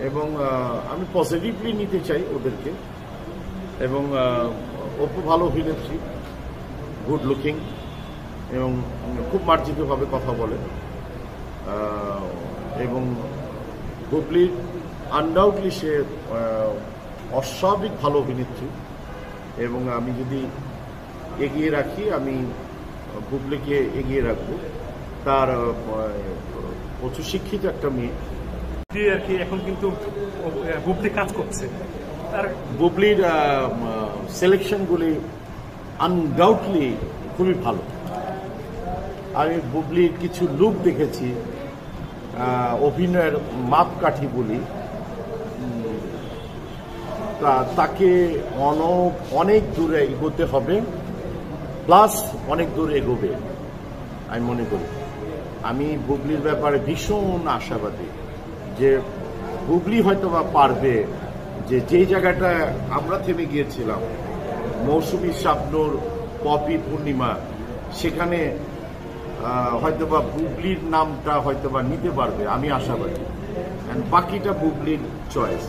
এবং আমি পজিটিভলি নিতে চাই ওদেরকে। এবং অপু ভালো অভিনেত্রী, গুড লুকিং এবং খুব মার্জিতভাবে কথা বলে। এবং বুবলির আনডাউটলি সে অস্বাভাবিক ভালো অভিনেত্রী। এবং আমি যদি এগিয়ে রাখি, আমি বুবলিকে এগিয়ে রাখবো। তার প্রচুর শিক্ষিত একটা মেয়ে আর কি, এখন কিন্তু বুবলি কাজ করছে। তার বুবলির সিলেকশনগুলি আনডাউটলি খুবই ভালো। আমি বুবলির কিছু লুক দেখেছি, অভিনয়ের মাপকাঠি বলি, তাকে অনেক দূরে এগোতে হবে, প্লাস অনেক দূর এগোবে আমি মনে করি। আমি বুবলির ব্যাপারে ভীষণ আশাবাদী যে বুবলি হয়তো বা পারবে যে জায়গাটা আমরা থেমে গিয়েছিলাম, মৌসুমী, শাবনূর, পপি, পূর্ণিমা, সেখানে হয়তোবা বুবলির নামটা হয়তোবা নিতে পারবে। আমি আশাবাদী, বাকিটা বুবলির চয়েস।